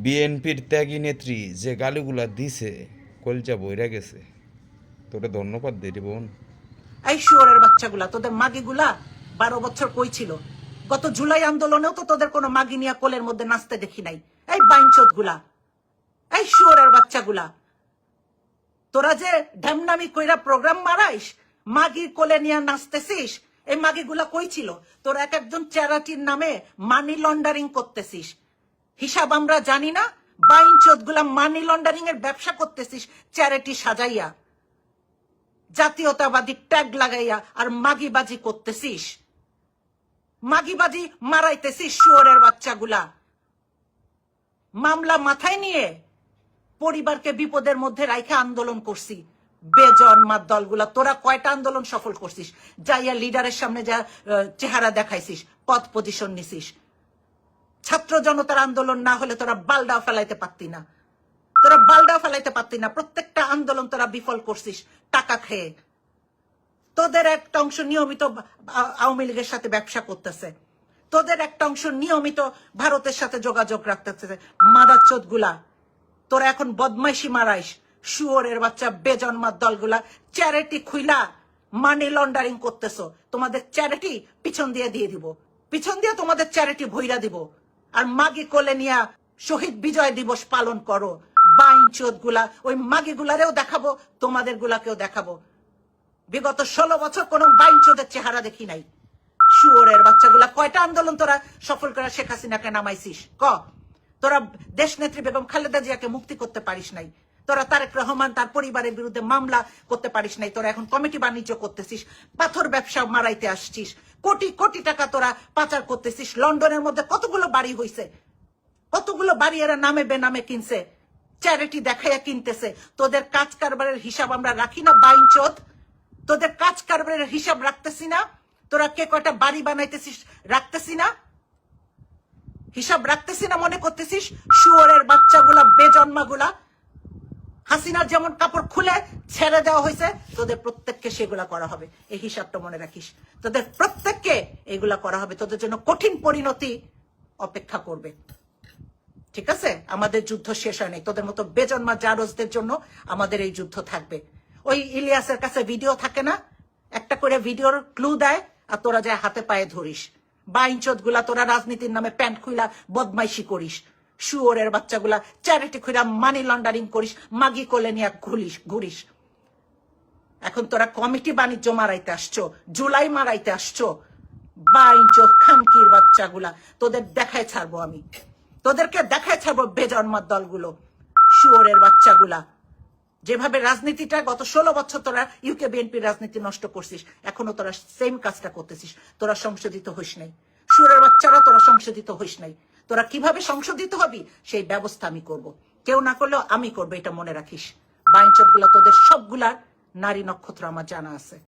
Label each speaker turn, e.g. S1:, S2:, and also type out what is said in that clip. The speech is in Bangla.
S1: বিএনপির ত্যাগী নেত্রী যে গালিগুলা দিছে কলজা বইরা গেছে। তোরে ধন্যবাদ দেরি বোন।
S2: এই শুয়োরের বাচ্চাগুলা, তোদের মাগিগুলা 12 বছর কই ছিল? গত জুলাই আন্দোলনেও তো তোদের কোনো মাগি নিয়া কোলের মধ্যে নাচতে দেখি নাই। এই বাইনচোদ গুলা, এই শুয়োরের বাচ্চাগুলা, তোরা যে ঢ্যামনামি কইরা প্রোগ্রাম মারাইস, মাগির কোলে নিয়ে নাচতেছিস, এই মাগিগুলা কই ছিল? তোরা এক একজন চ্যারিটির নামে মানি লন্ডারিং করতেছিস, হিসাব আমরা জানি না? বাইনচোদ গুলা মানি লন্ডারিং এর ব্যবসা করতেছিস চ্যারিটি সাজাইয়া, জাতীয়তাবাদী ট্যাগ লাগাইয়া, আর মাগিবাজি করতেছিস, মাগিবাজি মারাইতেছিস শুয়োরের বাচ্চাগুলা। মামলা মাথায় নিয়ে পরিবারকে বিপদের মধ্যে রাইখে আন্দোলন করছি। বেজন্মার দলগুলা, তোরা কয়টা আন্দোলন সফল করছিস? যাইয়া লিডারের সামনে যা চেহারা দেখাইছিস, পদ পজিশন নিছিস। ছাত্র জনতার আন্দোলন না হলে তোরা বালডা ফেলাইতে পারতি না, তোরা বালডা ফেলাইতে পারতি না। প্রত্যেকটা আন্দোলন তোরা বিফল করছিস টাকা খেয়ে। তোদের একটা অংশ নিয়মিত আওয়ামী লীগের সাথে ব্যবসা করতেছে, তোদের একটা অংশ নিয়মিত ভারতের সাথে যোগাযোগ রাখতেছে। মাদারচোদ গুলা, তোরা এখন বদমাইশি মারাইস। শুয়োরের বাচ্চা বেজন্মার দলগুলা চ্যারিটি খুইলা মানি লন্ডারিং করতেছো। তোমাদের চ্যারিটি পিছন দিয়ে দিব, পিছন দিয়ে তোমাদের চ্যারিটি ভইরা দিব। আর মাগি কোলে নিয়া শহীদ বিজয় দিবস পালন করো। বাইনচোদ গুলা, ওই মাগি গুলারেও দেখাবো, তোমাদের গুলাকেও দেখাবো। বিগত 16 বছর কোন বাইনচোদের চেহারা দেখি নাই। শুয়োরের বাচ্চাগুলা, কয়টা আন্দোলন তোরা সফল করে শেখ হাসিনাকে নামাইছিস? তোরা দেশ নেত্রী বেগম খালেদা জিয়াকে মুক্তি করতে পারিস নাই। তোরা তারেক রহমান তার পরিবারের বিরুদ্ধে মামলা করতে পারিস নাই। তোরা এখন কমিটি বাণিজ্য করতেছিস, পাথর ব্যবসা মারাইতে আসছিস, কোটি কোটি টাকা তোরা পাচার করতেছিস। লন্ডনের মধ্যে কতগুলো বাড়ি হইছে, কতগুলো বাড়ি এরা নামে বেনামে কিনছে, চ্যারিটি দেখাইয়া কিনতেছে। তোদের কাজ কারবারের হিসাব আমরা রাখি না বাইনচোদ? তোদের কাজ কারবারের হিসাব রাখতেছি না? তোরা কে কয়টা বাড়ি বানাইতেছিস রাখতেছি না? হিসাব রাখতেছি না মনে করতেছিস? শুয়োরের বাচ্চাগুলা, বেজন্মাগুলা। হাসিনার যেমন কাপড় খুলে ছেড়ে দেওয়া হয়েছে, তোদের প্রত্যেককে সেগুলা করা হবে। এই হিসাবটা মনে রাখিস, তোদের প্রত্যেককে এগুলা করা হবে। তোদের জন্য কঠিন পরিণতি অপেক্ষা করবে, ঠিক আছে? আমাদের যুদ্ধ শেষ হয় নাই। তোদের মতো বেজন্মা জারজদের জন্য আমাদের এই যুদ্ধ থাকবে। ওই ইলিয়াসের কাছে ভিডিও থাকে না, একটা করে ভিডিওর ক্লু দেয়, আর তোরা যায় হাতে পায়ে ধরিস। বাইনচোদ গুলা, তোরা রাজনীতির নামে প্যান্ট খুইলা বদমাইশি করিস। শুয়োরের বাচ্চাগুলা চ্যারিটি খুইলা মানি লন্ডারিং করিস, মাগি কোলে নিয়ে ঘুরিস। এখন তোরা কমিটি বাণিজ্য মারাইতে আসছো, জুলাই মারাইতে আসছো। বাইনচোদ খানকির বাচ্চাগুলা, তোদের দেখায় ছাড়বো আমি, তোদেরকে দেখায় ছাড়বো। বেজন্মার দলগুলো, শুয়োরের বাচ্চাগুলা, যেভাবে রাজনীতিটা গত 16 বছর তোরা ইউকে বিএনপির রাজনীতি নষ্ট করছিস, এখনো তোরা সেম কাজটা করতেছিস। তোরা সংশোধিত হইস নাই। শুয়োরের বাচ্চারা, তোরা সংশোধিত হইস নাই। তোরা কিভাবে সংশোধিত হবি সেই ব্যবস্থা আমি করব, কেউ না করলেও আমি করবো, এটা মনে রাখিস। বাইনচোদ গুলা, তোদের সবগুলার নারী নক্ষত্র আমার জানা আছে।